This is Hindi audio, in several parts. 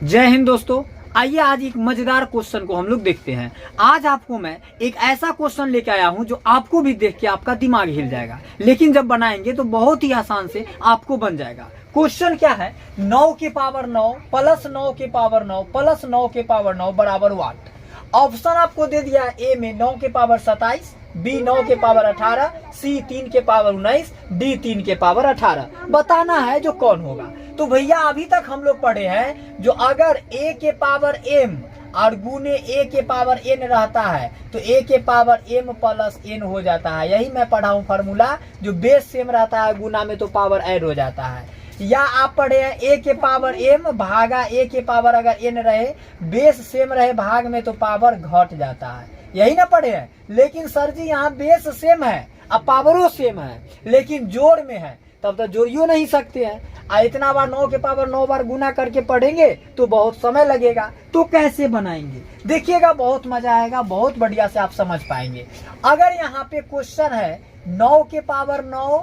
जय हिंद दोस्तों। आइए आज एक मजेदार क्वेश्चन को हम लोग देखते हैं। आज आपको मैं एक ऐसा क्वेश्चन लेके आया हूं जो आपको भी देख के आपका दिमाग हिल जाएगा, लेकिन जब बनाएंगे तो बहुत ही आसान से आपको बन जाएगा। क्वेश्चन क्या है? 9 की पावर 9 प्लस 9 की पावर 9 प्लस 9 की पावर 9 बराबर वाट। ऑप्शन आपको दे दिया, ए में 9 के पावर 27, बी 9 के पावर 18, सी 3 के पावर 19, डी 3 के पावर 18। बताना है जो कौन होगा। तो भैया अभी तक हम लोग पढ़े हैं जो अगर a के पावर m और गुने a के पावर n रहता है तो a के पावर m प्लस n हो जाता है। यही मैं पढ़ा हूँ फार्मूला, जो बेस सेम रहता है गुना में तो पावर ऐड हो जाता है। या आप पढ़े हैं a के पावर m भागा a के पावर अगर n रहे, बेस सेम रहे भाग में तो पावर घट जाता है। यही ना पढ़े हैं। लेकिन सर जी यहाँ बेस सेम है, अब पावरों सेम है, लेकिन जोड़ में है, तब तो जोड़ियो नहीं सकते हैं। इतना बार 9 के पावर 9 बार गुना करके पढ़ेंगे तो बहुत समय लगेगा। तो कैसे बनाएंगे देखिएगा, बहुत मजा आएगा, बहुत बढ़िया से आप समझ पाएंगे। अगर यहाँ पे क्वेश्चन है 9 के पावर 9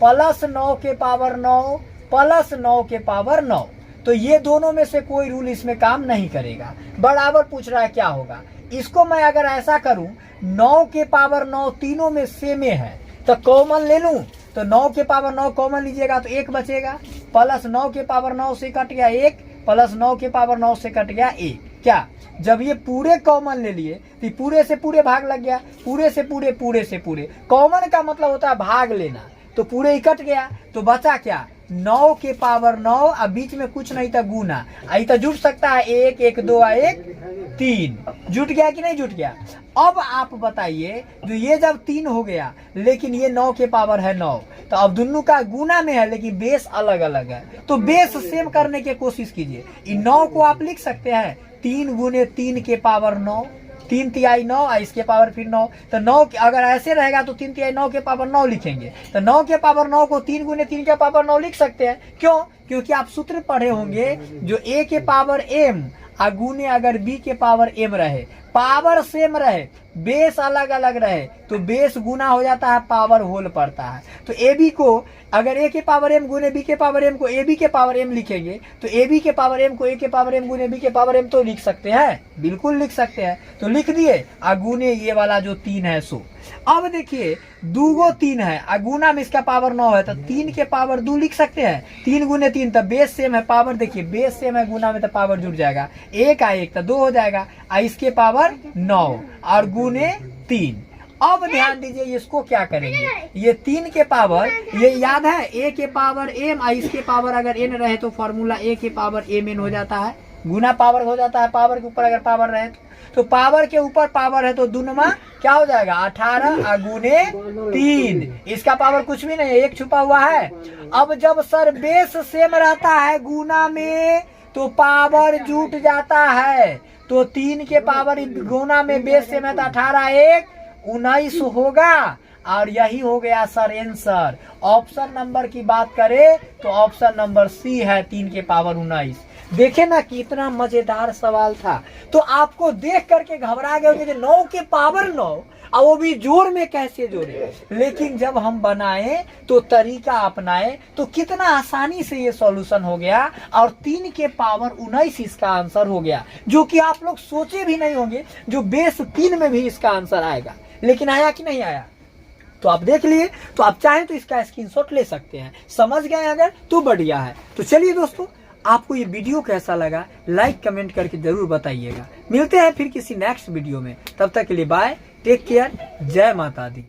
प्लस 9 के पावर 9 प्लस 9 के पावर 9, तो ये दोनों में से कोई रूल इसमें काम नहीं करेगा। बराबर पूछ रहा है क्या होगा। इसको मैं अगर ऐसा करूं 9 के पावर 9 तीनों में सेम है तो कॉमन ले लूं, तो 9 के पावर 9 कॉमन लीजिएगा तो 1 बचेगा, प्लस 9 के पावर 9 से कट गया 1, प्लस 9 के पावर 9 से कट गया 1। क्या जब ये पूरे कॉमन ले लिए तो पूरे से पूरे भाग लग गया, पूरे से पूरे, पूरे से पूरे। कॉमन का मतलब होता है भाग लेना, तो पूरे ही कट गया तो बचा क्या 9 के पावर 9, अब बीच में कुछ नहीं था गुना, आई तो जुट सकता है 1 1 2 1 3, जुट गया कि नहीं जुट गया। अब आप बताइए, जो ये जब 3 हो गया लेकिन ये 9 के पावर है 9, तो अब दोनों का गुना में है लेकिन बेस अलग अलग है, तो बेस सेम करने की कोशिश कीजिए। इन 9 को आप लिख सकते हैं 3 गुने 3 के पावर 9, 3 तिहाई 9, इसके पावर फिर 9, तो 9 अगर ऐसे रहेगा तो 3 तिहाई 9 के पावर 9 लिखेंगे, तो 9 के पावर 9 को 3 गुने 3 के पावर 9 लिख सकते हैं। क्यों? क्योंकि आप सूत्र पढ़े होंगे जो a के पावर m गुने अगर b के पावर m रहे, पावर सेम रहे, बेस अलग अलग रहे, तो बेस गुना हो जाता है, पावर होल पड़ता है। तो ab को अगर a के पावर m गुने b के पावर m को ab के पावर m लिखेंगे, तो ab के पावर m को a के पावर m गुने b के पावर m तो लिख सकते हैं, बिल्कुल लिख सकते हैं। तो लिख दिए गुने ये वाला जो 3 है सो। अब देखिए 2 गो 3 है, गुना में इसका पावर 9 है, तो 3 के पावर 2 लिख सकते हैं। 3 गुने 3 तो बेस सेम है, पावर देखिए बेस सेम है, गुना में तो पावर जुड़ जाएगा, 1 आ 1 तो 2 हो जाएगा, इसके पावर 9 और गुने 3। अब ध्यान दीजिए इसको क्या करेंगे, ये 3 के पावर, ये याद है a के पावर m इसके पावर अगर n रहे तो फॉर्मूला a के पावर mn हो जाता है, गुना पावर हो जाता है, पावर के ऊपर अगर पावर रहे तो पावर के ऊपर पावर है तो दुनमा क्या हो जाएगा 18 गुने 3, इसका पावर कुछ भी नहीं है, 1 छुपा हुआ है। अब जब सर बेस सेम रहता है गुना में तो पावर जुट जाता है, तो 3 के पावर गुना में बेस सेम है तो 18 1 19 होगा, और यही हो गया सर आंसर। ऑप्शन नंबर की बात करें तो ऑप्शन नंबर सी है 3 के पावर 19। देखे ना कितना मजेदार सवाल था। तो आपको देख करके घबरा गए होंगे 9 के पावर 9 और वो भी जोड़ में कैसे जोड़े, लेकिन जब हम बनाए तो तरीका अपनाए तो कितना आसानी से ये सॉल्यूशन हो गया और 3 के पावर 19 इसका आंसर हो गया, जो कि आप लोग सोचे भी नहीं होंगे जो बेस 3 में भी इसका आंसर आएगा। लेकिन आया कि नहीं आया तो आप देख लिए, तो आप चाहें तो इसका स्क्रीनशॉट ले सकते हैं। समझ गए अगर तो बढ़िया है। तो चलिए दोस्तों, आपको ये वीडियो कैसा लगा लाइक कमेंट करके जरूर बताइएगा। मिलते हैं फिर किसी नेक्स्ट वीडियो में, तब तक के लिए बाय, टेक केयर, जय माता दी।